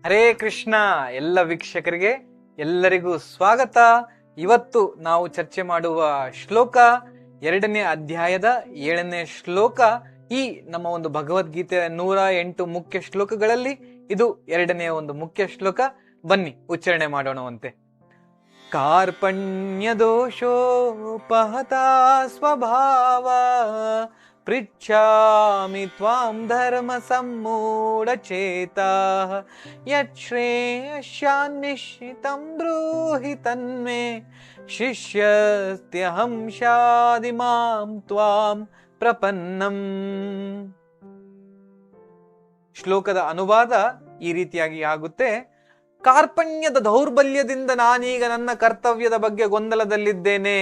ಹರೇ ಕೃಷ್ಣ. ಎಲ್ಲ ವೀಕ್ಷಕರಿಗೆ ಎಲ್ಲರಿಗೂ ಸ್ವಾಗತ. ಇವತ್ತು ನಾವು ಚರ್ಚೆ ಮಾಡುವ ಶ್ಲೋಕ 2ನೇ ಅಧ್ಯಾಯದ 7ನೇ ಶ್ಲೋಕ. ಈ ನಮ್ಮ ಒಂದು ಭಗವದ್ಗೀತೆಯ 108 ಮುಖ್ಯ ಶ್ಲೋಕಗಳಲ್ಲಿ ಇದು 2ನೇ ಒಂದು ಮುಖ್ಯ ಶ್ಲೋಕ. ಬನ್ನಿ ಉಚ್ಚಾರಣೆ ಮಾಡೋಣವಂತೆ. ಕಾರ್ಪಣ್ಯ ದೋಷೋಪಹತಾ ಸ್ವಭಾವ ಪೃಚ್ಛಾಮಿ ತ್ವಾಂ ಧರ್ಮ ಸಮ್ಮೂಢಚೇತಾಃ ಯಚ್ಛ್ರೇಯಸ್ಯಾನ್ನಿಶ್ಚಿತಂ ಬ್ರೂಹಿ ತನ್ಮೇ ಶಿಷ್ಯಸ್ತ್ಯಹಂ ಶಾದಿ ಮಾಂ ತ್ವಾಂ ಪ್ರಪನ್ನಂ. ಶ್ಲೋಕದ ಅನುವಾದ ಈ ರೀತಿಯಾಗಿ ಆಗುತ್ತೆ. ಕಾರ್ಪಣ್ಯದ ದೌರ್ಬಲ್ಯದಿಂದ ನಾನೀಗ ನನ್ನ ಕರ್ತವ್ಯದ ಬಗ್ಗೆ ಗೊಂದಲದಲ್ಲಿದ್ದೇನೆ.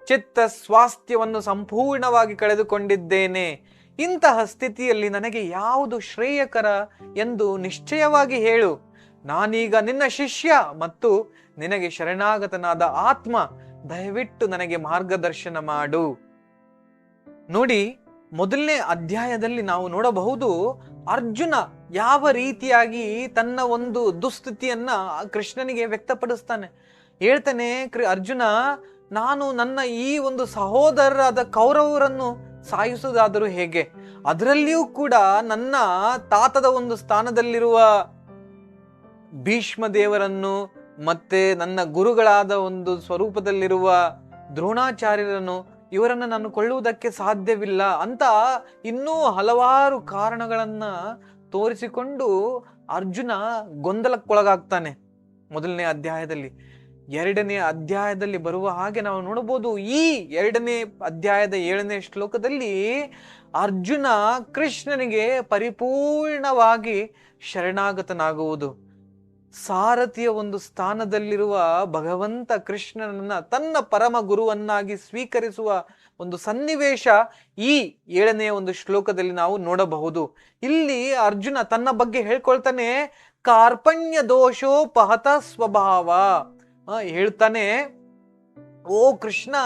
ಚಿತ್ತ ಸ್ವಾಸ್ಥ್ಯವನ್ನು ಸಂಪೂರ್ಣವಾಗಿ ಕಳೆದುಕೊಂಡಿದ್ದೇನೆ. ಇಂತಹ ಸ್ಥಿತಿಯಲ್ಲಿ ನನಗೆ ಯಾವುದು ಶ್ರೇಯಕರ ಎಂದು ನಿಶ್ಚಯವಾಗಿ ಹೇಳು. ನಾನೀಗ ನಿನ್ನ ಶಿಷ್ಯ ಮತ್ತು ನಿನಗೆ ಶರಣಾಗತನಾದ ಆತ್ಮ. ದಯವಿಟ್ಟು ನನಗೆ ಮಾರ್ಗದರ್ಶನ ಮಾಡು. ನೋಡಿ, 1ನೇ ಅಧ್ಯಾಯದಲ್ಲಿ ನಾವು ನೋಡಬಹುದು ಅರ್ಜುನ ಯಾವ ರೀತಿಯಾಗಿ ತನ್ನ ಒಂದು ದುಸ್ಥಿತಿಯನ್ನ ಕೃಷ್ಣನಿಗೆ ವ್ಯಕ್ತಪಡಿಸ್ತಾನೆ. ಹೇಳ್ತಾನೆ, ಅರ್ಜುನ, ನಾನು ನನ್ನ ಈ ಒಂದು ಸಹೋದರರಾದ ಕೌರವರನ್ನು ಸಾಯಿಸುವುದಾದರೂ ಹೇಗೆ? ಅದರಲ್ಲಿಯೂ ಕೂಡ ನನ್ನ ತಾತದ ಒಂದು ಸ್ಥಾನದಲ್ಲಿರುವ ಭೀಷ್ಮ ದೇವರನ್ನು ಮತ್ತೆ ನನ್ನ ಗುರುಗಳಾದ ಒಂದು ಸ್ವರೂಪದಲ್ಲಿರುವ ದ್ರೋಣಾಚಾರ್ಯರನ್ನು ಇವರನ್ನು ನಾನು ಕೊಳ್ಳುವುದಕ್ಕೆ ಸಾಧ್ಯವಿಲ್ಲ ಅಂತ ಇನ್ನೂ ಹಲವಾರು ಕಾರಣಗಳನ್ನ ತೋರಿಸಿಕೊಂಡು ಅರ್ಜುನ ಗೊಂದಲಕ್ಕೊಳಗಾಗ್ತಾನೆ 1ನೇ ಅಧ್ಯಾಯದಲ್ಲಿ. 2ನೇ ಅಧ್ಯಾಯದಲ್ಲಿ ಬರುವ ಹಾಗೆ ನಾವು ನೋಡಬಹುದು. ಈ 2ನೇ ಅಧ್ಯಾಯದ 7ನೇ ಶ್ಲೋಕದಲ್ಲಿ ಅರ್ಜುನ ಕೃಷ್ಣನಿಗೆ ಪರಿಪೂರ್ಣವಾಗಿ ಶರಣಾಗತನಾಗುವುದು, ಸಾರಥಿಯ ಒಂದು ಸ್ಥಾನದಲ್ಲಿರುವ ಭಗವಂತ ಕೃಷ್ಣನನ್ನ ತನ್ನ ಪರಮ ಗುರುವನ್ನಾಗಿ ಸ್ವೀಕರಿಸುವ ಒಂದು ಸನ್ನಿವೇಶ ಈ 7ನೇ ಒಂದು ಶ್ಲೋಕದಲ್ಲಿ ನಾವು ನೋಡಬಹುದು. ಇಲ್ಲಿ ಅರ್ಜುನ ತನ್ನ ಬಗ್ಗೆ ಹೇಳ್ಕೊಳ್ತಾನೆ, ಕಾರ್ಪಣ್ಯ ದೋಷೋಪಹತ ಸ್ವಭಾವ. ಹೇಳ್ತಾನೆ, ಓ ಕೃಷ್ಣ,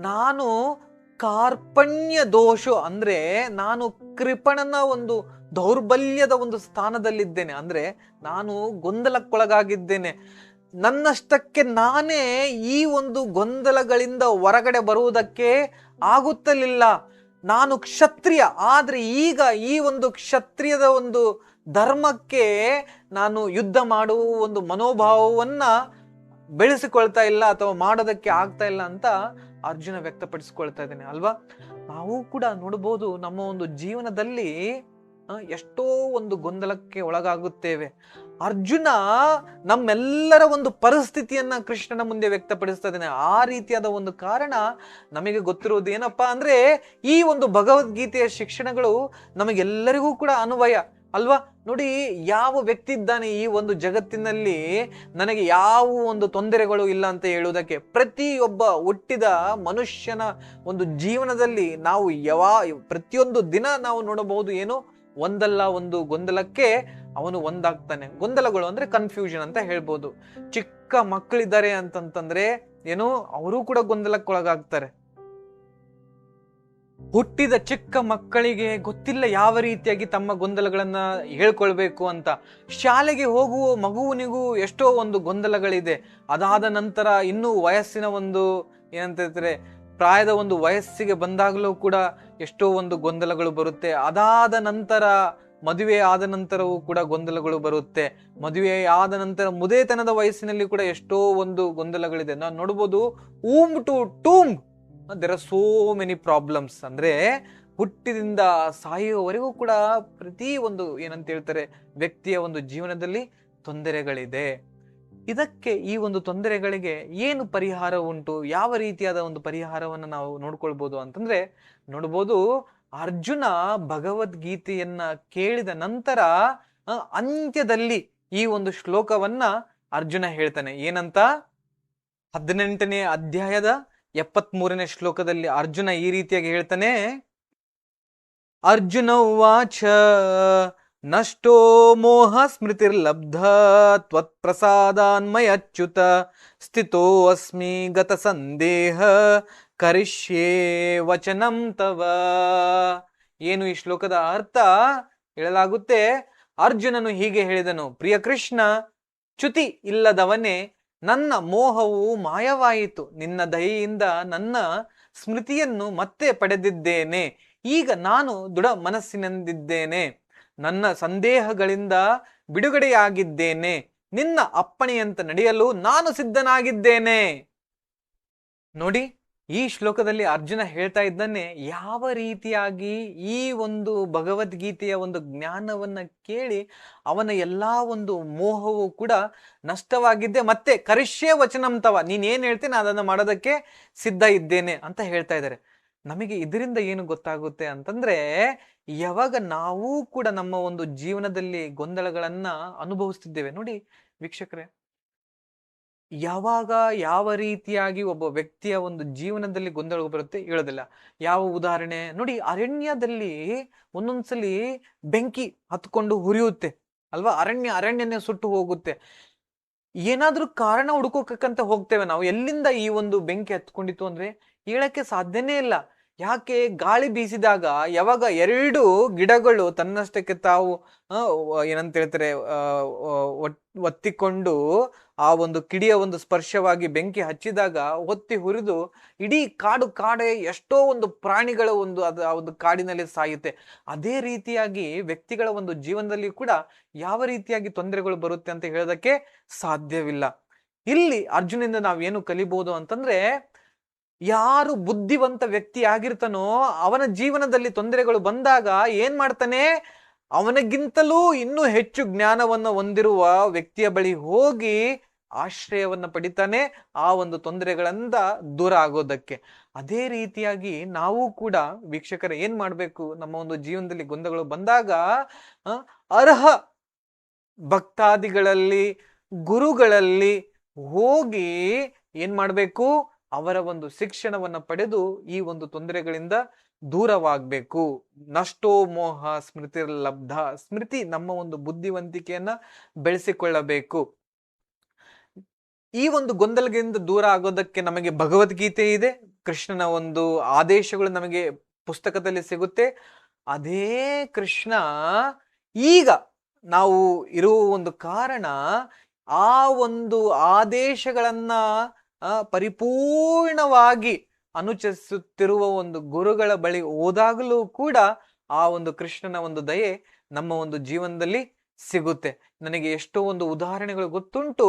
ನಾನು ಕಾರ್ಪಣ್ಯ ದೋಷ ಅಂದ್ರೆ ನಾನು ಕೃಪಣನ ಒಂದು ದೌರ್ಬಲ್ಯದ ಒಂದು ಸ್ಥಾನದಲ್ಲಿದ್ದೇನೆ. ಅಂದ್ರೆ ನಾನು ಗೊಂದಲಕ್ಕೊಳಗಾಗಿದ್ದೇನೆ. ನನ್ನಷ್ಟಕ್ಕೆ ನಾನೇ ಈ ಒಂದು ಗೊಂದಲಗಳಿಂದ ಹೊರಗಡೆ ಬರುವುದಕ್ಕೆ ಆಗುತ್ತಲಿಲ್ಲ. ನಾನು ಕ್ಷತ್ರಿಯ, ಆದ್ರೆ ಈಗ ಈ ಒಂದು ಕ್ಷತ್ರಿಯದ ಒಂದು ಧರ್ಮಕ್ಕೆ ನಾನು ಯುದ್ಧ ಮಾಡುವ ಒಂದು ಮನೋಭಾವವನ್ನ ಬೆಳೆಸಿಕೊಳ್ತಾ ಇಲ್ಲ ಅಥವಾ ಮಾಡೋದಕ್ಕೆ ಆಗ್ತಾ ಇಲ್ಲ ಅಂತ ಅರ್ಜುನ ವ್ಯಕ್ತಪಡಿಸಿಕೊಳ್ತಾ ಇದ್ದೇನೆ ಅಲ್ವಾ. ನಾವು ಕೂಡ ನೋಡಬಹುದು, ನಮ್ಮ ಒಂದು ಜೀವನದಲ್ಲಿ ಎಷ್ಟೋ ಒಂದು ಗೊಂದಲಕ್ಕೆ ಒಳಗಾಗುತ್ತೇವೆ. ಅರ್ಜುನ ನಮ್ಮೆಲ್ಲರ ಒಂದು ಪರಿಸ್ಥಿತಿಯನ್ನ ಕೃಷ್ಣನ ಮುಂದೆ ವ್ಯಕ್ತಪಡಿಸ್ತಾ ಇದ್ದಾನೆ. ಆ ರೀತಿಯಾದ ಒಂದು ಕಾರಣ ನಮಗೆ ಗೊತ್ತಿರುವುದು ಏನಪ್ಪಾ ಅಂದ್ರೆ, ಈ ಒಂದು ಭಗವದ್ಗೀತೆಯ ಶಿಕ್ಷಣಗಳು ನಮಗೆಲ್ಲರಿಗೂ ಕೂಡ ಅನ್ವಯ ಅಲ್ವಾ. ನೋಡಿ, ಯಾವ ವ್ಯಕ್ತಿ ಇದ್ದಾನೆ ಈ ಒಂದು ಜಗತ್ತಿನಲ್ಲಿ ನನಗೆ ಯಾವ ಒಂದು ತೊಂದರೆಗಳು ಇಲ್ಲ ಅಂತ ಹೇಳುವುದಕ್ಕೆ? ಪ್ರತಿಯೊಬ್ಬ ಹುಟ್ಟಿದ ಮನುಷ್ಯನ ಒಂದು ಜೀವನದಲ್ಲಿ ನಾವು ಪ್ರತಿಯೊಂದು ದಿನ ನಾವು ನೋಡಬಹುದು, ಏನು ಒಂದಲ್ಲ ಒಂದು ಗೊಂದಲಕ್ಕೆ ಅವನು ಒಂದಾಗ್ತಾನೆ. ಗೊಂದಲಗಳು ಅಂದ್ರೆ ಕನ್ಫ್ಯೂಷನ್ ಅಂತ ಹೇಳ್ಬೋದು. ಚಿಕ್ಕ ಮಕ್ಕಳಿದ್ದಾರೆ ಅಂತಂತಂದ್ರೆ ಏನು, ಅವರು ಕೂಡ ಗೊಂದಲಕ್ಕೊಳಗಾಗ್ತಾರೆ. ಹುಟ್ಟಿದ ಚಿಕ್ಕ ಮಕ್ಕಳಿಗೆ ಗೊತ್ತಿಲ್ಲ ಯಾವ ರೀತಿಯಾಗಿ ತಮ್ಮ ಗೊಂದಲಗಳನ್ನ ಹೇಳ್ಕೊಳ್ಬೇಕು ಅಂತ. ಶಾಲೆಗೆ ಹೋಗುವ ಮಗುವಿನಿಗೂ ಎಷ್ಟೋ ಒಂದು ಗೊಂದಲಗಳಿದೆ. ಅದಾದ ನಂತರ ಇನ್ನೂ ವಯಸ್ಸಿನ ಒಂದು ಏನಂತ ಹೇಳ್ತಾರೆ, ಪ್ರಾಯದ ಒಂದು ವಯಸ್ಸಿಗೆ ಬಂದಾಗಲೂ ಕೂಡ ಎಷ್ಟೋ ಒಂದು ಗೊಂದಲಗಳು ಬರುತ್ತೆ. ಅದಾದ ನಂತರ ಮದುವೆ ಆದ ನಂತರವೂ ಕೂಡ ಗೊಂದಲಗಳು ಬರುತ್ತೆ. ಮದುವೆ ಆದ ನಂತರ ಮುದೇತನದ ವಯಸ್ಸಿನಲ್ಲಿ ಕೂಡ ಎಷ್ಟೋ ಒಂದು ಗೊಂದಲಗಳಿದೆ. ನಾವು ನೋಡ್ಬೋದು, ಊಮ್ ಟು ಟೂಮ್ there are so many problems. ಅಂದ್ರೆ ಹುಟ್ಟಿದಿಂದ ಸಾಯುವವರೆಗೂ ಕೂಡ ಪ್ರತಿ ಒಂದು ಏನಂತ ಹೇಳ್ತಾರೆ ವ್ಯಕ್ತಿಯ ಒಂದು ಜೀವನದಲ್ಲಿ ತೊಂದರೆಗಳಿದೆ. ಇದಕ್ಕೆ ಈ ಒಂದು ತೊಂದರೆಗಳಿಗೆ ಏನು ಪರಿಹಾರ ಉಂಟು, ಯಾವ ರೀತಿಯಾದ ಒಂದು ಪರಿಹಾರವನ್ನು ನಾವು ನೋಡ್ಕೊಳ್ಬೋದು ಅಂತಂದ್ರೆ ನೋಡ್ಬೋದು. ಅರ್ಜುನ ಭಗವದ್ಗೀತೆಯನ್ನ ಕೇಳಿದ ನಂತರ ಅಂತ್ಯದಲ್ಲಿ ಈ ಒಂದು ಶ್ಲೋಕವನ್ನ ಅರ್ಜುನ ಹೇಳ್ತಾನೆ. ಏನಂತ? 18ನೇ ಅಧ್ಯಾಯದ 73ನೇ ಶ್ಲೋಕದಲ್ಲಿ ಅರ್ಜುನ ಈ ರೀತಿಯಾಗಿ ಹೇಳ್ತಾನೆ. ಅರ್ಜುನ ಉವಾಚ ನಷ್ಟೋ ಮೋಹ ಸ್ಮೃತಿರ್ಲಬ್ಧ ತ್ವತ್ಪ್ರಸಾದಾನ್ಮಯಚ್ಯುತ ಸ್ಥಿತೋ ಅಸ್ಮಿ ಗತ ಸಂದೇಹ ಕರಿಷ್ಯೇ ವಚನಂ ತವ. ಏನು ಈ ಶ್ಲೋಕದ ಅರ್ಥ? ಹೇಳಲಾಗುತ್ತೆ, ಅರ್ಜುನನು ಹೀಗೆ ಹೇಳಿದನು, ಪ್ರಿಯ ಕೃಷ್ಣ, ಚ್ಯುತಿ ಇಲ್ಲದವನೇ, ನನ್ನ ಮೋಹವು ಮಾಯವಾಯಿತು. ನಿನ್ನ ದಯೆಯಿಂದ ನನ್ನ ಸ್ಮೃತಿಯನ್ನು ಮತ್ತೆ ಪಡೆದಿದ್ದೇನೆ. ಈಗ ನಾನು ದೃಢ ಮನಸ್ಸಿನಿಂದಿದ್ದೇನೆ. ನನ್ನ ಸಂದೇಹಗಳಿಂದ ಬಿಡುಗಡೆಯಾಗಿದ್ದೇನೆ. ನಿನ್ನ ಅಪ್ಪಣೆಯಂತ ನಡೆಯಲು ನಾನು ಸಿದ್ಧನಾಗಿದ್ದೇನೆ. ನೋಡಿ, ಈ ಶ್ಲೋಕದಲ್ಲಿ ಅರ್ಜುನ ಹೇಳ್ತಾ ಇದ್ದಾನೆ, ಯಾವ ರೀತಿಯಾಗಿ ಈ ಒಂದು ಭಗವದ್ಗೀತೆಯ ಒಂದು ಜ್ಞಾನವನ್ನ ಕೇಳಿ ಅವನ ಎಲ್ಲಾ ಒಂದು ಮೋಹವು ಕೂಡ ನಷ್ಟವಾಗಿದ್ದೆ. ಮತ್ತೆ ಕರಿಷ್ಯೆ ವಚನಂ ತವ, ನೀನೇನ್ ಹೇಳ್ತೀನಿ ಅದನ್ನ ಮಾಡೋದಕ್ಕೆ ಸಿದ್ಧ ಇದ್ದೇನೆ ಅಂತ ಹೇಳ್ತಾ ಇದ್ದಾರೆ. ನಮಗೆ ಇದರಿಂದ ಏನು ಗೊತ್ತಾಗುತ್ತೆ ಅಂತಂದ್ರೆ, ಯಾವಾಗ ನಾವು ಕೂಡ ನಮ್ಮ ಒಂದು ಜೀವನದಲ್ಲಿ ಗೊಂದಲಗಳನ್ನ ಅನುಭವಿಸ್ತಿದ್ದೇವೆ. ನೋಡಿ ವೀಕ್ಷಕರೇ, ಯಾವಾಗ ಯಾವ ರೀತಿಯಾಗಿ ಒಬ್ಬ ವ್ಯಕ್ತಿಯ ಒಂದು ಜೀವನದಲ್ಲಿ ಗೊಂದಲ ಬರುತ್ತೆ ಹೇಳೋದಿಲ್ಲ. ಯಾವ ಉದಾಹರಣೆ ನೋಡಿ, ಅರಣ್ಯದಲ್ಲಿ ಒಂದೊಂದ್ಸಲಿ ಬೆಂಕಿ ಹತ್ಕೊಂಡು ಹುರಿಯುತ್ತೆ ಅಲ್ವಾ, ಅರಣ್ಯನೇ ಸುಟ್ಟು ಹೋಗುತ್ತೆ. ಏನಾದ್ರೂ ಕಾರಣ ಹುಡ್ಕೋಕಂತ ಹೋಗ್ತೇವೆ ನಾವು, ಎಲ್ಲಿಂದ ಈ ಒಂದು ಬೆಂಕಿ ಹತ್ಕೊಂಡಿತ್ತು ಅಂದ್ರೆ ಹೇಳಕ್ಕೆ ಸಾಧ್ಯನೇ ಇಲ್ಲ. ಯಾಕೆ? ಗಾಳಿ ಬೀಸಿದಾಗ ಯಾವಾಗ ಎರಡು ಗಿಡಗಳು ತನ್ನಷ್ಟಕ್ಕೆ ತಾವು ಏನಂತ ಹೇಳ್ತಾರೆ ಒತ್ತಿಕೊಂಡು ಆ ಒಂದು ಕಿಡಿಯ ಒಂದು ಸ್ಪರ್ಶವಾಗಿ ಬೆಂಕಿ ಹಚ್ಚಿದಾಗ ಒತ್ತಿ ಹುರಿದು ಇಡೀ ಕಾಡೆ ಎಷ್ಟೋ ಒಂದು ಪ್ರಾಣಿಗಳ ಆ ಒಂದು ಕಾಡಿನಲ್ಲಿ ಸಾಯುತ್ತೆ. ಅದೇ ರೀತಿಯಾಗಿ ವ್ಯಕ್ತಿಗಳ ಒಂದು ಜೀವನದಲ್ಲಿ ಕೂಡ ಯಾವ ರೀತಿಯಾಗಿ ತೊಂದರೆಗಳು ಬರುತ್ತೆ ಅಂತ ಹೇಳೋದಕ್ಕೆ ಸಾಧ್ಯವಿಲ್ಲ. ಇಲ್ಲಿ ಅರ್ಜುನಿಂದ ನಾವೇನು ಕಲಿಬಹುದು ಅಂತಂದ್ರೆ, ಯಾರು ಬುದ್ಧಿವಂತ ವ್ಯಕ್ತಿ ಆಗಿರ್ತಾನೋ ಅವನ ಜೀವನದಲ್ಲಿ ತೊಂದರೆಗಳು ಬಂದಾಗ ಏನ್ ಮಾಡ್ತಾನೆ, ಅವನಿಗಿಂತಲೂ ಇನ್ನೂ ಹೆಚ್ಚು ಜ್ಞಾನವನ್ನು ಹೊಂದಿರುವ ವ್ಯಕ್ತಿಯ ಬಳಿ ಹೋಗಿ ಆಶ್ರಯವನ್ನ ಪಡಿತಾನೆ, ಆ ಒಂದು ತೊಂದರೆಗಳಿಂದ ದೂರ ಆಗೋದಕ್ಕೆ. ಅದೇ ರೀತಿಯಾಗಿ ನಾವು ಕೂಡ ವೀಕ್ಷಕರ ಏನ್ ಮಾಡ್ಬೇಕು, ನಮ್ಮ ಒಂದು ಜೀವನದಲ್ಲಿ ಗೊಂದಲಗಳು ಬಂದಾಗ ಅರ್ಹ ಭಕ್ತಾದಿಗಳಲ್ಲಿ, ಗುರುಗಳಲ್ಲಿ ಹೋಗಿ ಏನ್ ಮಾಡ್ಬೇಕು, ಅವರ ಒಂದು ಶಿಕ್ಷಣವನ್ನ ಪಡೆದು ಈ ಒಂದು ತೊಂದರೆಗಳಿಂದ ದೂರವಾಗಬೇಕು. ನಷ್ಟೋ ಮೋಹ ಸ್ಮೃತಿ ಲಬ್ಧ, ಸ್ಮೃತಿ ನಮ್ಮ ಒಂದು ಬುದ್ಧಿವಂತಿಕೆಯನ್ನ ಬೆಳೆಸಿಕೊಳ್ಳಬೇಕು. ಈ ಒಂದು ಗೊಂದಲಗಳಿಂದ ದೂರ ಆಗೋದಕ್ಕೆ ನಮಗೆ ಭಗವದ್ಗೀತೆ ಇದೆ, ಕೃಷ್ಣನ ಒಂದು ಆದೇಶಗಳು ನಮಗೆ ಪುಸ್ತಕದಲ್ಲಿ ಸಿಗುತ್ತೆ. ಅದೇ ಕೃಷ್ಣ ಈಗ ನಾವು ಇರುವ ಒಂದು ಕಾರಣ, ಆ ಒಂದು ಆದೇಶಗಳನ್ನ ಪರಿಪೂರ್ಣವಾಗಿ ಅನುಸರಿಸುತ್ತಿರುವ ಒಂದು ಗುರುಗಳ ಬಳಿ ಹೋದಾಗಲೂ ಕೂಡ ಆ ಒಂದು ಕೃಷ್ಣನ ಒಂದು ದಯೆ ನಮ್ಮ ಒಂದು ಜೀವನದಲ್ಲಿ ಸಿಗುತ್ತೆ. ನನಗೆ ಎಷ್ಟೋ ಒಂದು ಉದಾಹರಣೆಗಳು ಗೊತ್ತುಂಟು.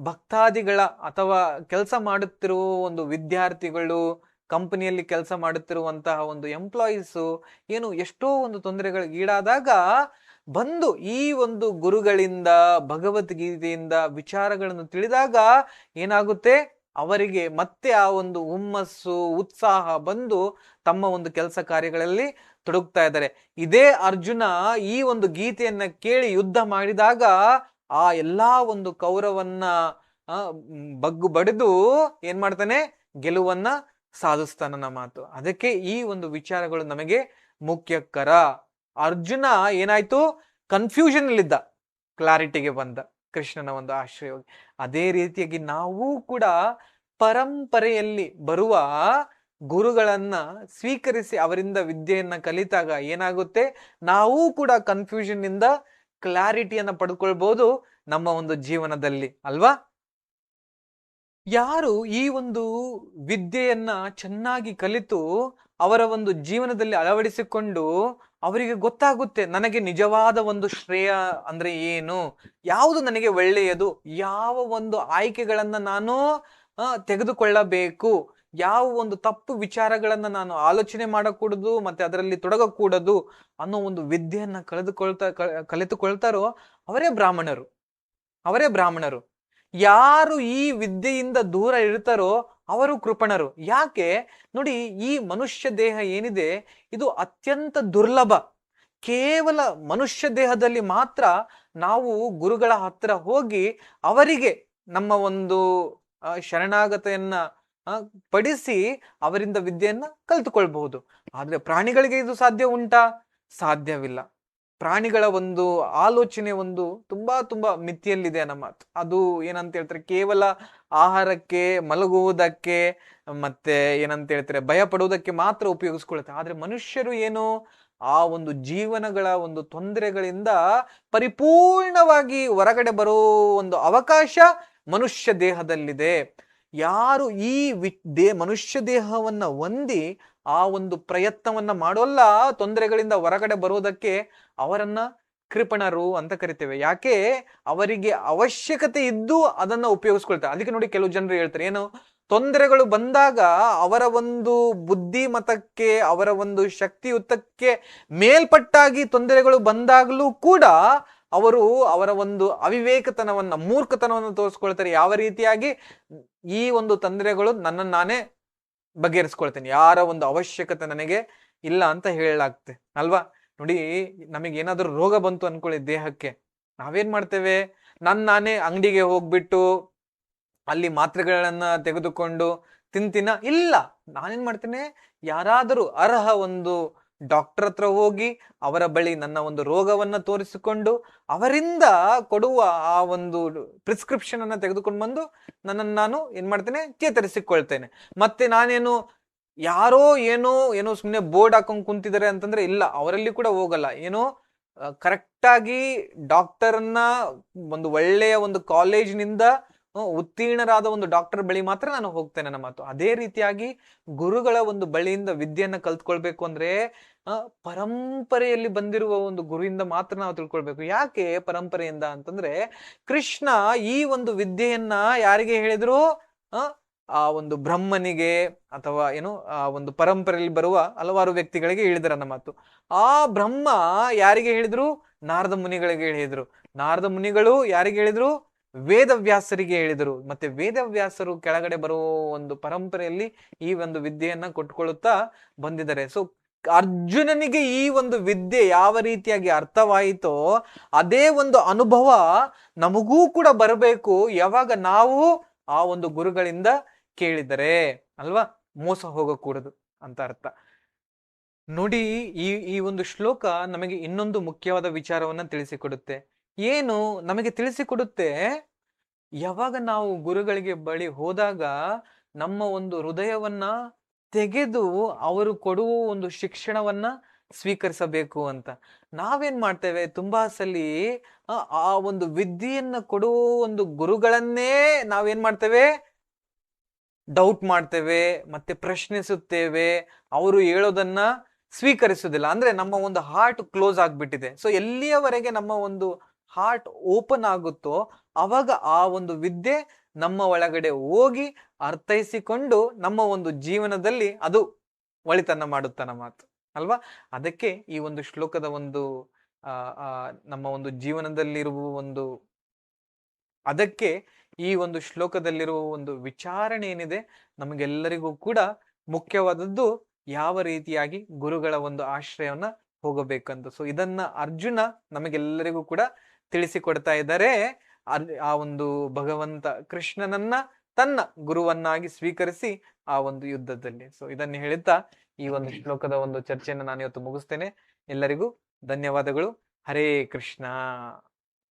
ಭಕ್ತಾದಿಗಳ ಅಥವಾ ಕೆಲಸ ಮಾಡುತ್ತಿರುವ ಒಂದು ವಿದ್ಯಾರ್ಥಿಗಳು, ಕಂಪನಿಯಲ್ಲಿ ಕೆಲಸ ಮಾಡುತ್ತಿರುವಂತಹ ಒಂದು ಎಂಪ್ಲಾಯೀಸು ಏನು ಎಷ್ಟೋ ಒಂದು ತೊಂದರೆಗಳಿಗೆ ಈಡಾದಾಗ ಬಂದು ಈ ಒಂದು ಗುರುಗಳಿಂದ, ಭಗವದ್ಗೀತೆಯಿಂದ ವಿಚಾರಗಳನ್ನು ತಿಳಿದಾಗ ಏನಾಗುತ್ತೆ, ಅವರಿಗೆ ಮತ್ತೆ ಆ ಒಂದು ಹುಮ್ಮಸ್ಸು, ಉತ್ಸಾಹ ಬಂದು ತಮ್ಮ ಒಂದು ಕೆಲಸ ಕಾರ್ಯಗಳಲ್ಲಿ ತೊಡಗ್ತಾ ಇದ್ದಾರೆ. ಇದೇ ಅರ್ಜುನ ಈ ಒಂದು ಗೀತೆಯನ್ನ ಕೇಳಿ ಯುದ್ಧ ಮಾಡಿದಾಗ ಆ ಎಲ್ಲಾ ಒಂದು ಕೌರವನ್ನ ಬಗ್ಗು ಬಡಿದು ಏನ್ ಮಾಡ್ತಾನೆ, ಗೆಲುವನ್ನ ಸಾಧಿಸ್ತಾನ ಮಾತು. ಅದಕ್ಕೆ ಈ ಒಂದು ವಿಚಾರಗಳು ನಮಗೆ ಮುಖ್ಯಕರ. ಅರ್ಜುನ ಏನಾಯ್ತು, ಕನ್ಫ್ಯೂಷನ್ ಅಲ್ಲಿದ್ದ, ಕ್ಲಾರಿಟಿಗೆ ಬಂದ ಕೃಷ್ಣನ ಒಂದು ಆಶ್ರಯ. ಅದೇ ರೀತಿಯಾಗಿ ನಾವು ಕೂಡ ಪರಂಪರೆಯಲ್ಲಿ ಬರುವ ಗುರುಗಳನ್ನ ಸ್ವೀಕರಿಸಿ ಅವರಿಂದ ವಿದ್ಯೆಯನ್ನ ಕಲಿತಾಗ ಏನಾಗುತ್ತೆ, ನಾವು ಕೂಡ ಕನ್ಫ್ಯೂಷನ್ ಇಂದ ಕ್ಲಾರಿಟಿಯನ್ನ ಪಡ್ಕೊಳ್ಬಹುದು ನಮ್ಮ ಒಂದು ಜೀವನದಲ್ಲಿ ಅಲ್ವಾ. ಯಾರು ಈ ಒಂದು ವಿದ್ಯೆಯನ್ನ ಚೆನ್ನಾಗಿ ಕಲಿತು ಅವರ ಒಂದು ಜೀವನದಲ್ಲಿ ಅಳವಡಿಸಿಕೊಂಡು ಅವರಿಗೆ ಗೊತ್ತಾಗುತ್ತೆ, ನನಗೆ ನಿಜವಾದ ಒಂದು ಶ್ರೇಯ ಅಂದ್ರೆ ಏನು, ಯಾವುದು ನನಗೆ ಒಳ್ಳೆಯದು, ಯಾವ ಒಂದು ಆಯ್ಕೆಗಳನ್ನ ನಾನು ತೆಗೆದುಕೊಳ್ಳಬೇಕು, ಯಾವ ಒಂದು ತಪ್ಪು ವಿಚಾರಗಳನ್ನ ನಾನು ಆಲೋಚನೆ ಮಾಡಕೂಡದು ಮತ್ತೆ ಅದರಲ್ಲಿ ತೊಡಗಕೂಡದು ಅನ್ನೋ ಒಂದು ವಿದ್ಯೆಯನ್ನ ಕಲಿತುಕೊಳ್ತಾರೋ ಅವರೇ ಬ್ರಾಹ್ಮಣರು. ಯಾರು ಈ ವಿದ್ಯೆಯಿಂದ ದೂರ ಇರ್ತಾರೋ ಅವರು ಕೃಪಣರು. ಯಾಕೆ ನೋಡಿ, ಈ ಮನುಷ್ಯ ದೇಹ ಏನಿದೆ ಇದು ಅತ್ಯಂತ ದುರ್ಲಭ. ಕೇವಲ ಮನುಷ್ಯ ದೇಹದಲ್ಲಿ ಮಾತ್ರ ನಾವು ಗುರುಗಳ ಹತ್ರ ಹೋಗಿ ಅವರಿಗೆ ನಮ್ಮ ಒಂದು ಶರಣಾಗತೆಯನ್ನ ಪಡಿಸಿ ಅವರಿಂದ ವಿದ್ಯೆಯನ್ನ ಕಲಿತುಕೊಳ್ಬಹುದು. ಆದ್ರೆ ಪ್ರಾಣಿಗಳಿಗೆ ಇದು ಸಾಧ್ಯ ಉಂಟಾ? ಸಾಧ್ಯವಿಲ್ಲ. ಪ್ರಾಣಿಗಳ ಒಂದು ಆಲೋಚನೆ ಒಂದು ತುಂಬಾ ಮಿತಿಯಲ್ಲಿದೆ ನಮ್ಮ. ಅದು ಏನಂತ ಹೇಳ್ತಾರೆ, ಕೇವಲ ಆಹಾರಕ್ಕೆ, ಮಲಗುವುದಕ್ಕೆ ಮತ್ತೆ ಏನಂತ ಹೇಳ್ತಾರೆ ಭಯ ಪಡುವುದಕ್ಕೆ ಮಾತ್ರ ಉಪಯೋಗಿಸ್ಕೊಳುತ್ತೆ. ಆದ್ರೆ ಮನುಷ್ಯರು ಏನು, ಆ ಒಂದು ಜೀವನಗಳ ಒಂದು ತೊಂದರೆಗಳಿಂದ ಪರಿಪೂರ್ಣವಾಗಿ ಹೊರಗಡೆ ಬರೋ ಒಂದು ಅವಕಾಶ ಮನುಷ್ಯ ದೇಹದಲ್ಲಿದೆ. ಯಾರು ಈ ಮನುಷ್ಯ ದೇಹವನ್ನ ಹೊಂದಿ ಆ ಒಂದು ಪ್ರಯತ್ನವನ್ನ ಮಾಡೋಲ್ಲ ತೊಂದರೆಗಳಿಂದ ಹೊರಗಡೆ ಬರೋದಕ್ಕೆ, ಅವರನ್ನ ಕೃಪಣರು ಅಂತ ಕರಿತೇವೆ. ಯಾಕೆ? ಅವರಿಗೆ ಅವಶ್ಯಕತೆ ಇದ್ದು ಅದನ್ನ ಉಪಯೋಗಿಸ್ಕೊಳ್ತಾರೆ. ಅದಕ್ಕೆ ನೋಡಿ, ಕೆಲವು ಜನರು ಹೇಳ್ತಾರೆ ಏನು, ತೊಂದರೆಗಳು ಬಂದಾಗ ಅವರ ಒಂದು ಬುದ್ಧಿಮತಕ್ಕೆ, ಅವರ ಒಂದು ಶಕ್ತಿಯುತಕ್ಕೆ ಮೇಲ್ಪಟ್ಟಾಗಿ ತೊಂದರೆಗಳು ಬಂದಾಗಲೂ ಕೂಡ ಅವರು ಅವರ ಒಂದು ಅವಿವೇಕತನವನ್ನ, ಮೂರ್ಖತನವನ್ನು ತೋರಿಸ್ಕೊಳ್ತಾರೆ. ಯಾವ ರೀತಿಯಾಗಿ? ಈ ಒಂದು ತೊಂದರೆಗಳು ನನ್ನನ್ನು ನಾನೇ ಬಗೆಹರಿಸ್ಕೊಳ್ತೇನೆ, ಯಾರ ಒಂದು ಅವಶ್ಯಕತೆ ನನಗೆ ಇಲ್ಲ ಅಂತ ಹೇಳಲಾಗ್ತದೆ ಅಲ್ವಾ? ನೋಡಿ, ನಮಗೆ ಏನಾದ್ರೂ ರೋಗ ಬಂತು ಅನ್ಕೊಳ್ಳಿ ದೇಹಕ್ಕೆ, ನಾವೇನ್ ಮಾಡ್ತೇವೆ? ನಾನೇ ಅಂಗಡಿಗೆ ಹೋಗ್ಬಿಟ್ಟು ಅಲ್ಲಿ ಮಾತ್ರೆಗಳನ್ನ ತೆಗೆದುಕೊಂಡು ತಿಂತೀನ? ಇಲ್ಲ, ನಾನೇನ್ ಮಾಡ್ತೇನೆ, ಯಾರಾದರೂ ಅರ್ಹ ಒಂದು ಡಾಕ್ಟರ್ ಹತ್ರ ಹೋಗಿ ಅವರ ಬಳಿ ನನ್ನ ಒಂದು ರೋಗವನ್ನ ತೋರಿಸಿಕೊಂಡು ಅವರಿಂದ ಕೊಡುವ ಆ ಒಂದು ಪ್ರಿಸ್ಕ್ರಿಪ್ಷನ್ ಅನ್ನ ತೆಗೆದುಕೊಂಡು ಬಂದು ನನ್ನನ್ನು ನಾನು ಏನ್ ಮಾಡ್ತೇನೆ, ಚೇತರಿಸಿಕೊಳ್ತೇನೆ. ಮತ್ತೆ ನಾನೇನು ಯಾರೋ ಏನೋ ಸುಮ್ಮನೆ ಬೋರ್ಡ್ ಹಾಕೊಂಡ್ ಕುಂತಿದ್ದಾರೆ ಅಂತಂದ್ರೆ ಇಲ್ಲ, ಅವರಲ್ಲಿ ಕೂಡ ಹೋಗಲ್ಲ. ಏನೋ ಕರೆಕ್ಟಾಗಿ ಡಾಕ್ಟರ್ನ ಒಂದು ಒಳ್ಳೆಯ ಒಂದು ಕಾಲೇಜಿನಿಂದ ಉತ್ತೀರ್ಣರಾದ ಒಂದು ಡಾಕ್ಟರ್ ಬಳಿ ಮಾತ್ರ ನಾನು ಹೋಗ್ತೇನೆ ನನ್ನ ಮಾತು. ಅದೇ ರೀತಿಯಾಗಿ ಗುರುಗಳ ಒಂದು ಬಳಿಯಿಂದ ವಿದ್ಯೆಯನ್ನ ಕಲ್ತ್ಕೊಳ್ಬೇಕು ಅಂದ್ರೆ ಪರಂಪರೆಯಲ್ಲಿ ಬಂದಿರುವ ಒಂದು ಗುರುವಿಂದ ಮಾತ್ರ ನಾವು ತಿಳ್ಕೊಳ್ಬೇಕು. ಯಾಕೆ ಪರಂಪರೆಯಿಂದ ಅಂತಂದ್ರೆ, ಕೃಷ್ಣ ಈ ಒಂದು ವಿದ್ಯೆಯನ್ನ ಯಾರಿಗೆ ಹೇಳಿದ್ರು? ಆ ಒಂದು ಬ್ರಹ್ಮನಿಗೆ ಅಥವಾ ಏನು ಆ ಒಂದು ಪರಂಪರೆಯಲ್ಲಿ ಬರುವ ಹಲವಾರು ವ್ಯಕ್ತಿಗಳಿಗೆ ಹೇಳಿದ್ರ ನಮ್ಮ ಮಾತು. ಆ ಬ್ರಹ್ಮ ಯಾರಿಗೆ ಹೇಳಿದ್ರು? ನಾರದ ಮುನಿಗಳಿಗೆ ಹೇಳಿದ್ರು. ನಾರದ ಮುನಿಗಳು ಯಾರಿಗೆ ಹೇಳಿದ್ರು? ವೇದವ್ಯಾಸರಿಗೆ ಹೇಳಿದರು. ಮತ್ತೆ ವೇದವ್ಯಾಸರು ಕೆಳಗಡೆ ಬರುವ ಒಂದು ಪರಂಪರೆಯಲ್ಲಿ ಈ ಒಂದು ವಿದ್ಯೆಯನ್ನ ಕೊಟ್ಕೊಳ್ಳುತ್ತಾ ಬಂದಿದ್ದಾರೆ. ಸೊ ಅರ್ಜುನನಿಗೆ ಈ ಒಂದು ವಿದ್ಯೆ ಯಾವ ರೀತಿಯಾಗಿ ಅರ್ಥವಾಯಿತೋ ಅದೇ ಒಂದು ಅನುಭವ ನಮಗೂ ಕೂಡ ಬರಬೇಕು, ಯಾವಾಗ ನಾವು ಆ ಒಂದು ಗುರುಗಳಿಂದ ಕೇಳಿದರೆ ಅಲ್ವಾ? ಮೋಸ ಹೋಗಕೂಡದು ಅಂತ ಅರ್ಥ. ನೋಡಿ, ಈ ಒಂದು ಶ್ಲೋಕ ನಮಗೆ ಇನ್ನೊಂದು ಮುಖ್ಯವಾದ ವಿಚಾರವನ್ನ ತಿಳಿಸಿಕೊಡುತ್ತೆ. ಏನು ನಮಗೆ ತಿಳಿಸಿಕೊಡುತ್ತೆ? ಯಾವಾಗ ನಾವು ಗುರುಗಳಿಗೆ ಬಳಿ ಹೋದಾಗ ನಮ್ಮ ಒಂದು ಹೃದಯವನ್ನ ತೆಗೆದು ಅವರು ಕೊಡುವ ಒಂದು ಶಿಕ್ಷಣವನ್ನ ಸ್ವೀಕರಿಸಬೇಕು ಅಂತ. ನಾವೇನ್ ಮಾಡ್ತೇವೆ? ತುಂಬಾ ಸಲಿ ಆ ಒಂದು ವಿದ್ಯೆಯನ್ನ ಕೊಡುವ ಒಂದು ಗುರುಗಳನ್ನೇ ನಾವೇನ್ ಮಾಡ್ತೇವೆ? ಡೌಟ್ ಮಾಡ್ತೇವೆ, ಮತ್ತೆ ಪ್ರಶ್ನಿಸುತ್ತೇವೆ, ಅವರು ಹೇಳೋದನ್ನ ಸ್ವೀಕರಿಸುವುದಿಲ್ಲ. ಅಂದ್ರೆ ನಮ್ಮ ಒಂದು ಹಾರ್ಟ್ ಕ್ಲೋಸ್ ಆಗ್ಬಿಟ್ಟಿದೆ. ಸೊ ಎಲ್ಲಿಯವರೆಗೆ ನಮ್ಮ ಒಂದು ಹಾರ್ಟ್ ಓಪನ್ ಆಗುತ್ತೋ ಅವಾಗ ಆ ಒಂದು ವಿದ್ಯೆ ನಮ್ಮ ಒಳಗಡೆ ಹೋಗಿ ಅರ್ಥೈಸಿಕೊಂಡು ನಮ್ಮ ಒಂದು ಜೀವನದಲ್ಲಿ ಅದು ಒಳಿತನ್ನ ಮಾಡುತ್ತಾನ ಮಾತು ಅಲ್ವಾ? ಅದಕ್ಕೆ ಈ ಒಂದು ಶ್ಲೋಕದ ಒಂದು ನಮ್ಮ ಒಂದು ಜೀವನದಲ್ಲಿರುವ ಒಂದು ಅದಕ್ಕೆ ಈ ಒಂದು ಶ್ಲೋಕದಲ್ಲಿರುವ ಒಂದು ವಿಚಾರಣೆ ಏನಿದೆ ನಮಗೆಲ್ಲರಿಗೂ ಕೂಡ ಮುಖ್ಯವಾದದ್ದು ಯಾವ ರೀತಿಯಾಗಿ ಗುರುಗಳ ಒಂದು ಆಶ್ರಯವನ್ನ ಹೋಗಬೇಕಂತ. ಸೊ ಇದನ್ನ ಅರ್ಜುನ ನಮಗೆಲ್ಲರಿಗೂ ಕೂಡ ತಿಳಿಸಿಕೊಡ್ತಾ ಇದ್ದಾರೆ. ಆ ಒಂದು ಭಗವಂತ ಕೃಷ್ಣನನ್ನ ತನ್ನ ಗುರುವನ್ನಾಗಿ ಸ್ವೀಕರಿಸಿ ಆ ಒಂದು ಯುದ್ಧದಲ್ಲಿ. ಸೊ ಇದನ್ನು ಹೇಳುತ್ತಾ ಈ ಒಂದು ಶ್ಲೋಕದ ಒಂದು ಚರ್ಚೆಯನ್ನು ನಾನು ಇವತ್ತು ಮುಗಿಸ್ತೇನೆ. ಎಲ್ಲರಿಗೂ ಧನ್ಯವಾದಗಳು. ಹರೇ ಕೃಷ್ಣ.